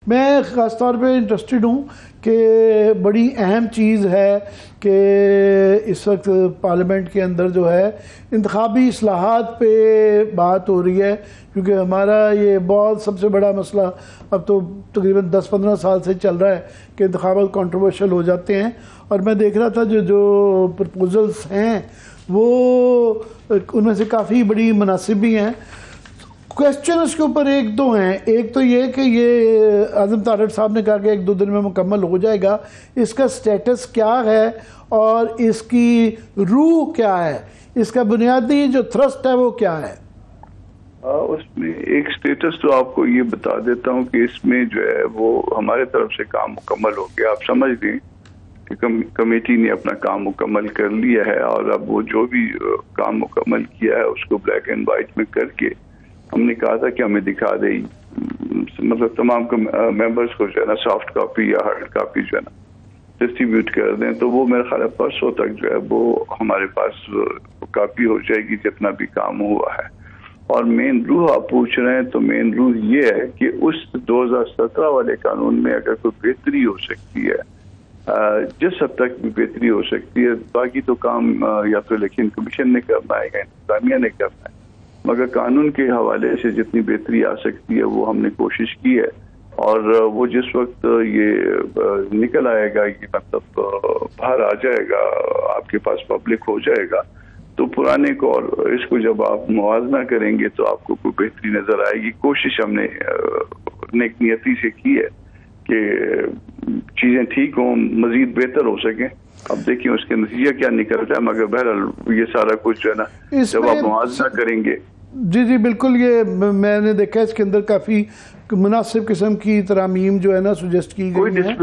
میں خاص طور پہ انٹرسٹڈ ہوں کہ بڑی اہم چیز ہے کہ اس وقت پارلیمنٹ کے اندر جو ہے انتخابی اصلاحات پہ بات ہو رہی ہے، کیونکہ ہمارا یہ بہت سب سے بڑا مسئلہ اب تو تقریباً 10-15 سال سے چل رہا ہے کہ انتخابات کنٹروورشل ہو جاتے ہیں، اور میں دیکھ رہا تھا جو پرپوزلز ہیں وہ ان میں سے کافی بڑی مناسب بھی ہیں۔ کویسچن اس کے اوپر ایک دو ہیں۔ ایک تو یہ کہ یہ اعظم تارڑ صاحب نے کہا کہ 1-2 دن میں مکمل ہو جائے گا، اس کا سٹیٹس کیا ہے اور اس کی روح کیا ہے، اس کا بنیادی جو تھرسٹ ہے وہ کیا ہے؟ اس میں ایک سٹیٹس تو آپ کو یہ بتا دیتا ہوں کہ اس میں جو ہے وہ ہمارے طرف سے کام مکمل ہو گیا۔ آپ سمجھ لیں کہ کمیٹی نے اپنا کام مکمل کر لیا ہے، اور اب وہ جو بھی کام مکمل کیا ہے اس کو بلیک اینڈ وائٹ میں کر کے ہم نے کہا تھا کہ ہمیں دکھا دیں، مطلب تمام ممبرز کو جو ہے نا سافٹ کاپی یا ہارڈ کاپی جو ہے نا ڈسٹریبیوٹ کر دیں، تو وہ میرا خیال ہے پرسوں تک جو ہے وہ ہمارے پاس کاپی ہو جائے گی جتنا بھی کام ہوا ہے۔ اور مین روح آپ پوچھ رہے ہیں تو مین روح یہ ہے کہ اس 2017 والے قانون میں اگر کوئی بہتری ہو سکتی ہے، جس حد تک بھی بہتری ہو سکتی ہے، باقی تو کام یا تو الیکشن کمیشن نے کرنا ہے یا انتظامیہ نے کرنا ہے، مگر قانون کے حوالے سے جتنی بہتری آ سکتی ہے وہ ہم نے کوشش کی ہے، اور وہ جس وقت یہ نکل آئے گا، یہ مطلب باہر آ جائے گا، آپ کے پاس پبلک ہو جائے گا، تو پرانے کو اور اس کو جب آپ موازنہ کریں گے تو آپ کو کوئی بہتری نظر آئے گی۔ کوشش ہم نے نیک نیتی سے کی ہے کہ چیزیں ٹھیک ہوں، مزید بہتر ہو سکیں۔ اب دیکھیں اس کے نتیجہ کیا نکلتا ہے، مگر بہرحال یہ سارا کچھ جو ہے نا جب آپ موازنہ کریں گے۔ جی بالکل، یہ میں نے دیکھا اس کے اندر کافی مناسب قسم کی ترامیم جو ہے نا سجیسٹ کی گئی ہیں،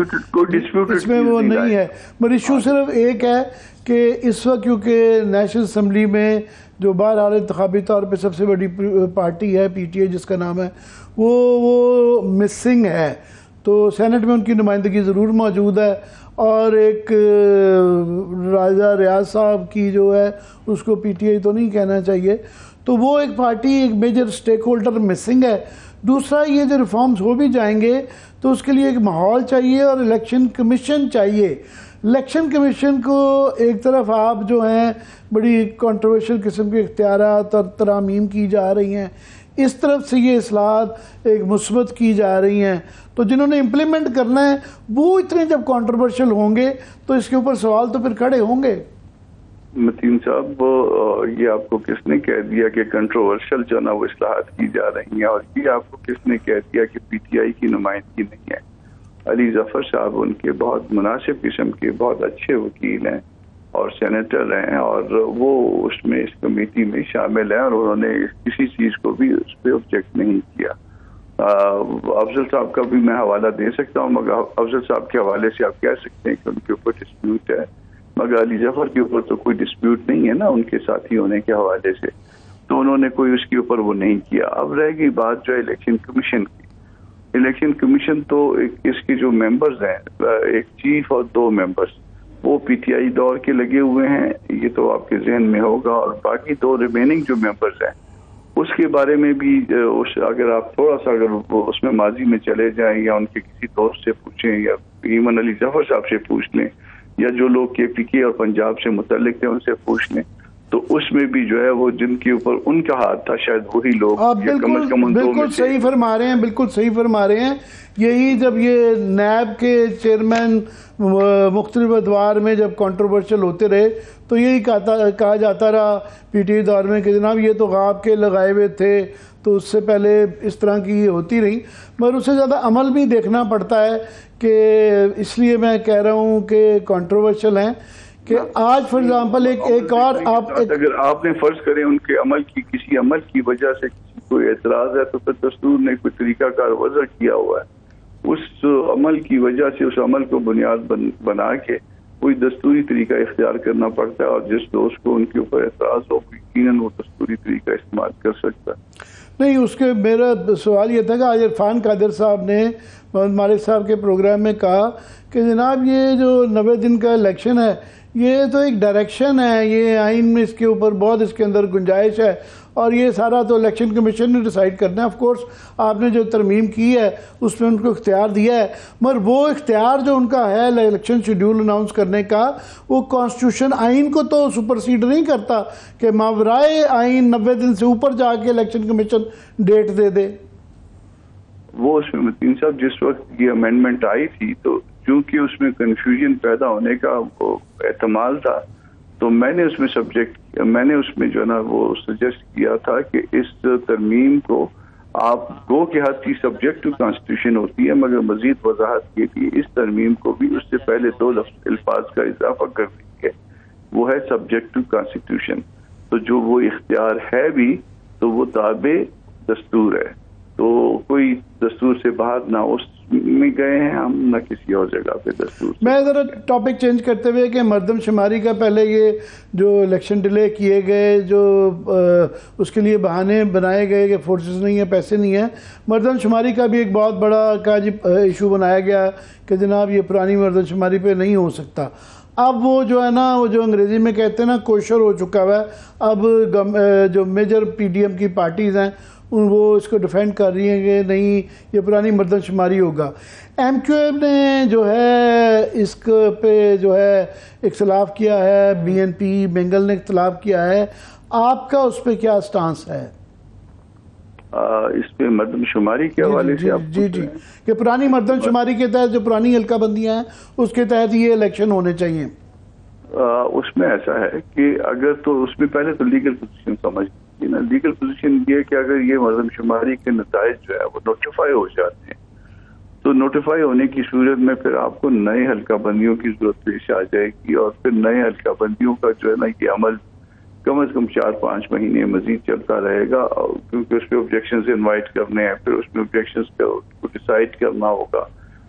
اس میں وہ نہیں ہے۔ مگر ایشو صرف ایک ہے کہ اس وقت کیونکہ نیشنل اسمبلی میں جو بہرحال انتخابی طور پہ سب سے بڑی پارٹی ہے پی ٹی آئی جس کا نام ہے، وہ مسنگ ہے، تو سینٹ میں ان کی نمائندگی ضرور موجود ہے، اور ایک راجہ ریاض صاحب کی جو ہے اس کو پی ٹی آئی تو نہیں کہنا چاہیے، تو وہ ایک پارٹی ایک میجر سٹیک ہولڈر مسنگ ہے۔ دوسرا یہ جو ریفارمز ہو بھی جائیں گے تو اس کے لیے ایک ماحول چاہیے اور الیکشن کمیشن چاہیے۔ الیکشن کمیشن کو ایک طرف آپ جو ہیں بڑی کنٹروورشل قسم کے اختیارات اور ترامیم کی جا رہی ہیں، اس طرف سے یہ اصلاحات ایک مثبت کی جا رہی ہیں، تو جنہوں نے امپلیمنٹ کرنا ہے وہ اتنے جب کنٹروورشل ہوں گے تو اس کے اوپر سوال تو پھر کھڑے ہوں گے۔ متین صاحب، یہ آپ کو کس نے کہہ دیا کہ کنٹروورشل جو نا وہ اصلاحات کی جا رہی ہیں، اور یہ آپ کو کس نے کہہ دیا کہ پی ٹی آئی کی نمائندگی نہیں ہے؟ علی ظفر صاحب ان کے بہت مناسب قسم کے بہت اچھے وکیل ہیں اور سینیٹر ہیں، اور وہ اس میں اس کمیٹی میں شامل ہیں، اور انہوں نے کسی چیز کو بھی اس پہ آبجیکٹ نہیں کیا۔ افضل صاحب کا بھی میں حوالہ دے سکتا ہوں، مگر افضل صاحب کے حوالے سے آپ کہہ سکتے ہیں کہ ان کے اوپر ڈسپیوٹ ہے، مگر علی ظفر کے اوپر تو کوئی ڈسپیوٹ نہیں ہے نا ان کے ساتھی ہونے کے حوالے سے، تو انہوں نے کوئی اس کے اوپر وہ نہیں کیا۔ اب رہ گئی بات جو ہے الیکشن کمیشن کی۔ الیکشن کمیشن تو اس کے جو ممبرز ہیں، ایک چیف اور 2 ممبرز، وہ پی ٹی آئی دور کے لگے ہوئے ہیں، یہ تو آپ کے ذہن میں ہوگا، اور باقی 2 ریمیننگ جو ممبرز ہیں اس کے بارے میں بھی اگر آپ تھوڑا سا اگر اس میں ماضی میں چلے جائیں یا ان کے کسی دوست سے پوچھیں یا ایمن علی ظفر صاحب سے پوچھ لیں یا جو لوگ کے پی کے اور پنجاب سے متعلق تھے ان سے پوچھ لیں، تو اس میں بھی جو ہے وہ جن کے اوپر ان کا ہاتھ تھا شاید وہی لوگ کم از کم بالکل صحیح فرما رہے ہیں، بالکل صحیح فرما رہے ہیں۔ یہی جب یہ نیب کے چیئرمین مختلف ادوار میں جب کنٹروورشل ہوتے رہے تو یہی کہا جاتا رہا پی ٹی آئی دور میں کہ جناب یہ تو غاب کے لگائے ہوئے تھے، تو اس سے پہلے اس طرح کی ہوتی رہی، مگر اس سے زیادہ عمل بھی دیکھنا پڑتا ہے، کہ اس لیے میں کہہ رہا ہوں کہ کنٹروورشل ہیں کہ آج فار ایگزامپل ایک اور اگر آپ نے فرض کریں ان کے عمل کی کسی عمل کی وجہ سے کسی کوئی اعتراض ہے تو پھر دستور نے کوئی طریقہ کار وضع کیا ہوا ہے، اس عمل کی وجہ سے اس عمل کو بنیاد بنا کے کوئی دستوری طریقہ اختیار کرنا پڑتا ہے، اور جس دوست کو ان کے اوپر اعتراض ہو یقیناً وہ دستوری طریقہ استعمال کر سکتا ہے۔ نہیں، اس کے میرا سوال یہ تھا کہ آج عرفان قادر صاحب نے محمد مالک صاحب کے پروگرام میں کہا کہ جناب یہ جو 90 دن کا الیکشن ہے یہ تو ایک ڈائریکشن ہے، یہ آئین میں اس کے اوپر بہت اس کے اندر گنجائش ہے، اور یہ سارا تو الیکشن کمیشن نے ڈیسائیڈ کرنا ہے۔ آف کورس آپ نے جو ترمیم کی ہے اس میں ان کو اختیار دیا ہے، مگر وہ اختیار جو ان کا ہے الیکشن شیڈول اناؤنس کرنے کا، وہ کانسٹیٹیوشن آئین کو تو سپرسیڈ نہیں کرتا کہ ماورائے آئین 90 دن سے اوپر جا کے الیکشن کمیشن ڈیٹ دے دے۔ وہ اس میں متین صاحب جس وقت یہ امینڈمنٹ آئی تھی تو چونکہ اس میں کنفیوژن پیدا ہونے کا وہ احتمال تھا، تو میں نے اس میں جو ہے نا وہ سجیسٹ کیا تھا کہ اس ترمیم کو آپ گو کہ ہر چیز سبجیکٹ ٹو کانسٹیٹیوشن ہوتی ہے، مگر مزید وضاحت کے لیے اس ترمیم کو بھی اس سے پہلے 2 الفاظ کا اضافہ کر دیجیے، وہ ہے سبجیکٹ ٹو کانسٹیٹیوشن۔ تو جو وہ اختیار ہے بھی تو وہ تابع دستور ہے، تو کوئی دستور سے باہر نہ اس میں گئے ہیں ہم، نہ کسی اور جگہ پہ دستور۔ میں ذرا ٹاپک چینج کرتے ہوئے کہ مردم شماری کا پہلے یہ جو الیکشن ڈیلے کیے گئے، جو اس کے لیے بہانے بنائے گئے کہ فورسز نہیں ہیں، پیسے نہیں ہیں، مردم شماری کا بھی ایک بہت بڑا ایشو بنایا گیا کہ جناب یہ پرانی مردم شماری پہ نہیں ہو سکتا۔ اب وہ جو ہے نا، وہ جو انگریزی میں کہتے ہیں نا کوشر ہو چکا ہوا ہے، اب جو میجر پی ڈی ایم کی پارٹیز ہیں وہ اس کو ڈیفینڈ کر رہی ہیں کہ نہیں یہ پرانی مردم شماری ہوگا۔ ایم کیو ایم نے جو ہے اس پہ جو ہے اختلاف کیا ہے، بی این پی بنگل نے اختلاف کیا ہے، آپ کا اس پہ کیا سٹانس ہے؟ اس پہ مردم شماری کے حوالے سے جی کہ پرانی مردم شماری کے تحت جو پرانی حلقہ بندیاں ہیں اس کے تحت یہ الیکشن ہونے چاہیے۔ اس میں ایسا ہے کہ اگر تو اس میں پہلے تو لیگل پوزیشن سمجھ نا، لیگل پوزیشن یہ کہ اگر یہ مردم شماری کے نتائج جو ہے وہ نوٹیفائی ہو جاتے ہیں تو نوٹیفائی ہونے کی صورت میں پھر آپ کو نئے حلقہ بندیوں کی ضرورت پیش آ جائے گی، اور پھر نئے حلقہ بندیوں کا جو ہے نا یہ عمل کم از کم 4-5 مہینے مزید چلتا رہے گا، کیونکہ اس پہ آبجیکشنز انوائٹ کرنے ہیں، پھر اس میں آبجیکشنز کو ڈیسائیڈ کرنا ہوگا،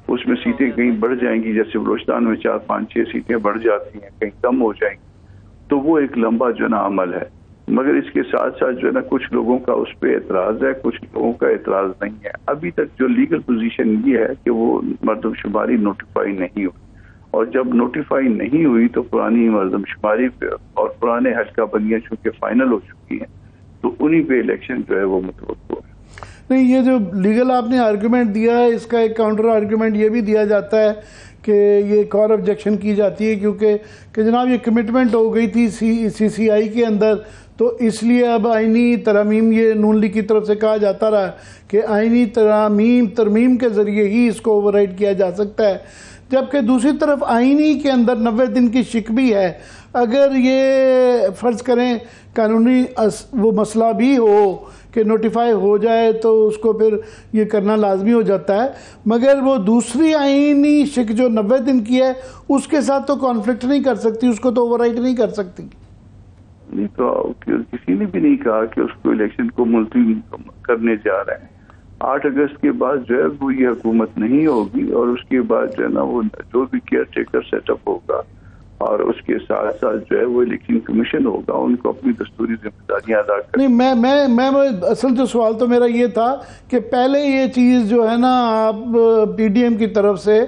اس میں سیٹیں کہیں بڑھ جائیں گی، جیسے بلوچستان میں 4-5-6 سیٹیں بڑھ جاتی ہیں، کہیں کم ہو جائیں گی، تو وہ ایک لمبا جو ہے نا عمل ہے۔ مگر اس کے ساتھ ساتھ جو ہے نا کچھ لوگوں کا اس پہ اعتراض ہے، کچھ لوگوں کا اعتراض نہیں ہے۔ ابھی تک جو لیگل پوزیشن یہ ہے کہ وہ مردم شماری نوٹیفائی نہیں ہوئی، اور جب نوٹیفائی نہیں ہوئی تو پرانی مردم شماری پہ اور پرانے حلقہ بندیاں چونکہ فائنل ہو چکی ہیں تو انہی پہ الیکشن جو ہے وہ متوقع ہے۔ نہیں، یہ جو لیگل آپ نے آرگومنٹ دیا ہے، اس کا ایک کاؤنٹر آرگومنٹ یہ بھی دیا جاتا ہے کہ یہ ایک اور آبجیکشن کی جاتی ہے کیونکہ کہ جناب یہ کمٹمنٹ ہو گئی تھی سی سی آئی کے اندر، تو اس لیے اب آئینی ترامیم، یہ نون لیگ کی طرف سے کہا جاتا رہا کہ آئینی ترمیم کے ذریعے ہی اس کو اوور رائڈ کیا جا سکتا ہے، جبکہ دوسری طرف آئینی کے اندر 90 دن کی شک بھی ہے۔ اگر یہ فرض کریں قانونی وہ مسئلہ بھی ہو کہ نوٹیفائی ہو جائے تو اس کو پھر یہ کرنا لازمی ہو جاتا ہے، مگر وہ دوسری آئینی شک جو 90 دن کی ہے اس کے ساتھ تو کانفلکٹ نہیں کر سکتی، اس کو تو اوور رائڈ نہیں کر سکتی۔ نہیں تو کسی نے بھی نہیں کہا کہ اس کو الیکشن کو ملتوی کرنے جا رہے ہیں۔ 8 اگست کے بعد جو ہے وہ یہ حکومت نہیں ہوگی، اور اس کے بعد جو ہے نا وہ جو بھی کیئر ٹیکر سیٹ اپ ہوگا اور اس کے ساتھ ساتھ جو ہے وہ الیکشن کمیشن ہوگا، ان کو اپنی دستوری ذمہ داریاں ادا کریں۔ نہیں، میں اصل جو سوال تو میرا یہ تھا کہ پہلے یہ چیز جو ہے نا آپ پی ڈی ایم کی طرف سے،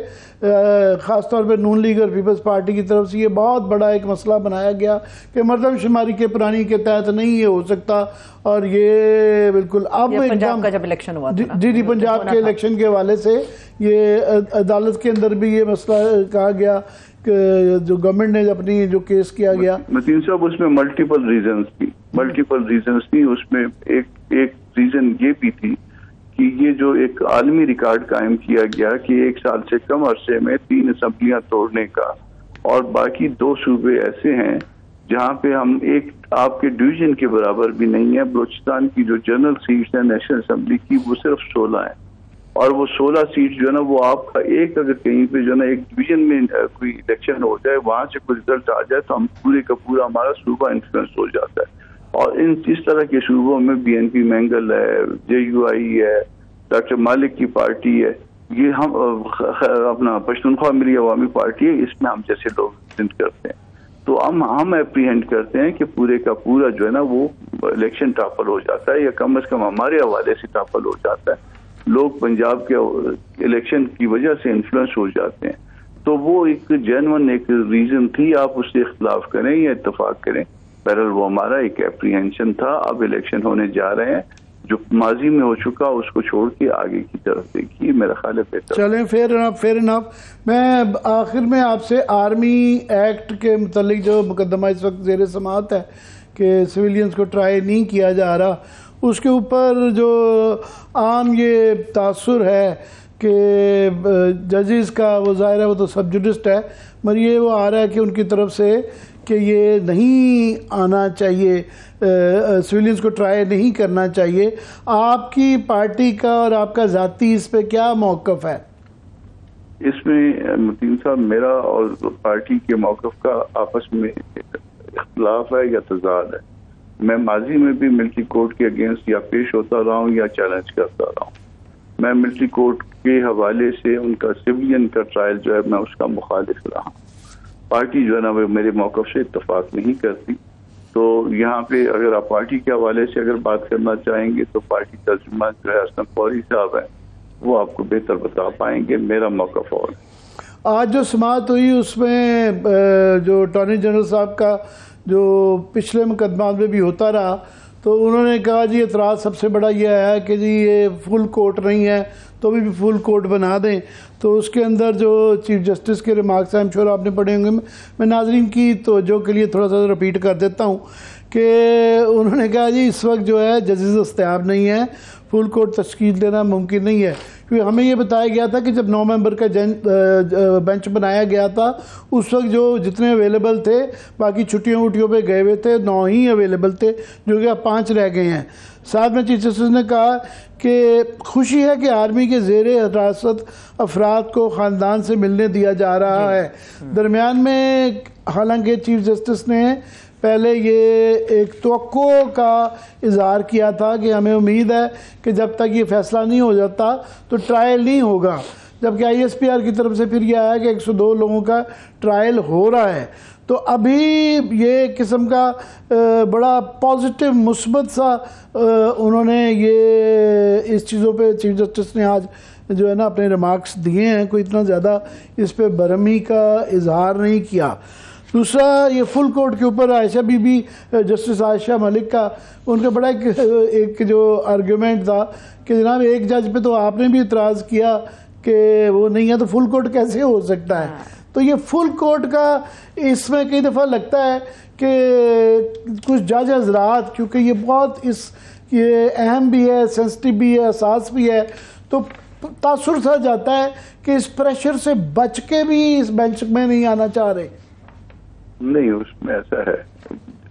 خاص طور پہ نون لیگ اور پیپلز پارٹی کی طرف سے یہ بہت بڑا ایک مسئلہ بنایا گیا کہ مردم شماری کے پرانی کے تحت نہیں یہ ہو سکتا، اور یہ بالکل اب پنجاب کا جب الیکشن ہوا تھا، جی پنجاب کے الیکشن کے حوالے سے یہ عدالت کے اندر بھی یہ مسئلہ کہا گیا کہ جو گورنمنٹ نے اپنی جو کیس کیا گیا۔ متین صاحب اس میں ملٹیپل ریزنز تھی، اس میں ایک ریزن یہ بھی تھی کہ یہ جو ایک عالمی ریکارڈ قائم کیا گیا کہ 1 سال سے کم عرصے میں 3 اسمبلیاں توڑنے کا، اور باقی 2 صوبے ایسے ہیں جہاں پہ ہم ایک آپ کے ڈویژن کے برابر بھی نہیں ہے۔ بلوچستان کی جو جنرل سیٹس ہیں نیشنل اسمبلی کی وہ صرف 16 ہیں، اور وہ 16 سیٹ جو ہے نا وہ آپ کا ایک اگر کہیں پہ جو ہے نا ایک ڈویژن میں کوئی الیکشن ہو جائے، وہاں سے کوئی رزلٹ آ جائے تو ہم پورے کا پورا ہمارا صوبہ انفلوئنس ہو جاتا ہے۔ اور اس طرح کے صوبوں میں بی این پی مینگل ہے، جے یو آئی ہے، ڈاکٹر مالک کی پارٹی ہے، یہ ہم اپنا پشتونخوا ملی عوامی پارٹی ہے، اس میں ہم جیسے لوگ ریپرزینٹ کرتے ہیں، تو ہم اپریہینڈ کرتے ہیں کہ پورے کا پورا جو ہے نا وہ الیکشن ٹاپل ہو جاتا ہے، یا کم از کم ہمارے حوالے سے ٹاپل ہو جاتا ہے۔ لوگ پنجاب کے الیکشن کی وجہ سے انفلوئنس ہو جاتے ہیں، تو وہ ایک جینون ایک ریزن تھی، آپ اس سے اختلاف کریں یا اتفاق کریں، بہرحال وہ ہمارا ایک اپریہنشن تھا. اب الیکشن ہونے جا رہے ہیں، جو ماضی میں ہو چکا اس کو چھوڑ کے آگے کی طرف دیکھیے، میرا خیال ہے بہتر. چلیں فیر انف. میں آخر میں آپ سے آرمی ایکٹ کے متعلق جو مقدمہ اس وقت زیر سماعت ہے کہ سویلینز کو ٹرائی نہیں کیا جا رہا، اس کے اوپر جو عام یہ تاثر ہے کہ ججز کا، وہ ظاہر ہے وہ تو سب جوڈسٹ ہے، مگر یہ وہ آ رہا ہے کہ ان کی طرف سے کہ یہ نہیں آنا چاہیے، سویلینز کو ٹرائی نہیں کرنا چاہیے. آپ کی پارٹی کا اور آپ کا ذاتی اس پہ کیا موقف ہے؟ اس میں متین صاحب میرا اور پارٹی کے موقف کا آپس میں اختلاف ہے یا تضاد ہے. میں ماضی میں بھی ملٹری کورٹ کے اگینسٹ یا پیش ہوتا رہا ہوں یا چیلنج کرتا رہا ہوں. میں ملٹری کورٹ کے حوالے سے ان کا سویلین کا ٹرائل جو ہے میں اس کا مخالف رہا ہوں. پارٹی جو ہے نا وہ میرے موقف سے اتفاق نہیں کرتی. تو یہاں پہ اگر آپ پارٹی کے حوالے سے اگر بات کرنا چاہیں گے تو پارٹی ترجمان جو ہے اسلم فوری صاحب ہیں، وہ آپ کو بہتر بتا پائیں گے. میرا موقف اور آج جو سماعت ہوئی اس میں جو اٹارنی جنرل صاحب کا جو پچھلے مقدمات میں بھی ہوتا رہا، تو انہوں نے کہا جی اعتراض سب سے بڑا یہ ہے کہ جی یہ فل کورٹ نہیں ہے تو بھی فل کورٹ بنا دیں. تو اس کے اندر جو چیف جسٹس کے ریمارکس ہیں، I'm sure آپ نے پڑھے ہوں گے، میں ناظرین کی توجہ کے لیے تھوڑا سا رپیٹ کر دیتا ہوں کہ انہوں نے کہا جی اس وقت جو ہے ججز دستیاب نہیں ہے، فل کورٹ تشکیل دینا ممکن نہیں ہے. کیونکہ ہمیں یہ بتایا گیا تھا کہ جب 9 ممبر کا بینچ بنایا گیا تھا اس وقت جو جتنے اویلیبل تھے، باقی چھٹیوں وٹیوں پہ گئے ہوئے تھے، 9 ہی اویلیبل تھے، جو کہ اب 5 رہ گئے ہیں. ساتھ میں چیف جسٹس نے کہا کہ خوشی ہے کہ آرمی کے زیر حراست افراد کو خاندان سے ملنے دیا جا رہا ہے. درمیان میں حالانکہ چیف جسٹس نے پہلے یہ ایک توقع کا اظہار کیا تھا کہ ہمیں امید ہے کہ جب تک یہ فیصلہ نہیں ہو جاتا تو ٹرائل نہیں ہوگا، جبکہ ISPR کی طرف سے پھر یہ آیا کہ 102 لوگوں کا ٹرائل ہو رہا ہے. تو ابھی یہ قسم کا بڑا پازیٹیو مثبت سا انہوں نے یہ اس چیزوں پہ چیف جسٹس نے آج جو ہے نا اپنے ریمارکس دیے ہیں، کوئی اتنا زیادہ اس پہ برہمی کا اظہار نہیں کیا. دوسرا یہ فل کورٹ کے اوپر عائشہ بی بی، جسٹس عائشہ ملک کا ان کا بڑا ایک جو آرگیومنٹ تھا کہ جناب ایک جج پہ تو آپ نے بھی اعتراض کیا کہ وہ نہیں ہے تو فل کورٹ کیسے ہو سکتا ہے. تو یہ فل کورٹ کا اس میں کئی دفعہ لگتا ہے کہ کچھ جج حضرات، کیونکہ یہ بہت یہ اہم بھی ہے، سینسٹیو بھی ہے، حساس بھی ہے، تو تاثر سا جاتا ہے کہ اس پریشر سے بچ کے بھی اس بینچ میں نہیں آنا چاہ رہے. نہیں، اس میں ایسا ہے،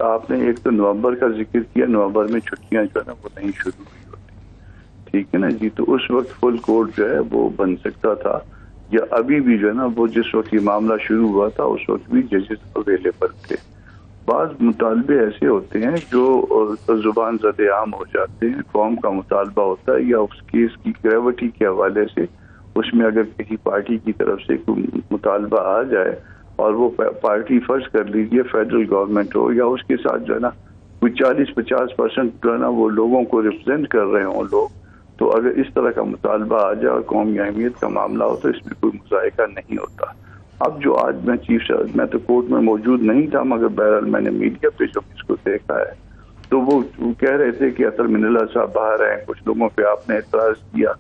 آپ نے ایک تو نومبر کا ذکر کیا، نومبر میں چھٹیاں جو ہے نا وہ نہیں شروع ہوئی ہوتی، ٹھیک ہے نا جی. تو اس وقت فل کورٹ جو ہے وہ بن سکتا تھا، یا ابھی بھی جو ہے نا وہ جس وقت یہ معاملہ شروع ہوا تھا اس وقت بھی ججز اویلیبل تھے. بعض مطالبے ایسے ہوتے ہیں جو زبان زد عام ہو جاتے ہیں، قوم کا مطالبہ ہوتا ہے یا اس کیس کی گریوٹی کے حوالے سے اس میں اگر کسی پارٹی کی طرف سے کوئی مطالبہ آ جائے اور وہ پارٹی فرض کر لیجیے فیڈرل گورنمنٹ ہو یا اس کے ساتھ جو ہے نا کوئی 40-50% جو ہے نا وہ لوگوں کو ریپرزینٹ کر رہے ہوں لوگ، تو اگر اس طرح کا مطالبہ آ جائے اور قومی اہمیت کا معاملہ ہو تو اس میں کوئی مذائقہ نہیں ہوتا. اب جو آج میں تو کورٹ میں موجود نہیں تھا، مگر بہرحال میں نے میڈیا پہ جو اس کو دیکھا ہے تو وہ کہہ رہے تھے کہ اطہر من اللہ صاحب باہر ہیں، کچھ لوگوں پہ آپ نے اعتراض کیا،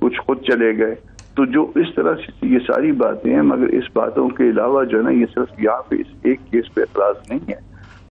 کچھ خود چلے گئے. تو جو اس طرح سے یہ ساری باتیں ہیں، مگر اس باتوں کے علاوہ جو ہے نا یہ صرف یہاں پہ اس ایک کیس پہ اعتراض نہیں ہے.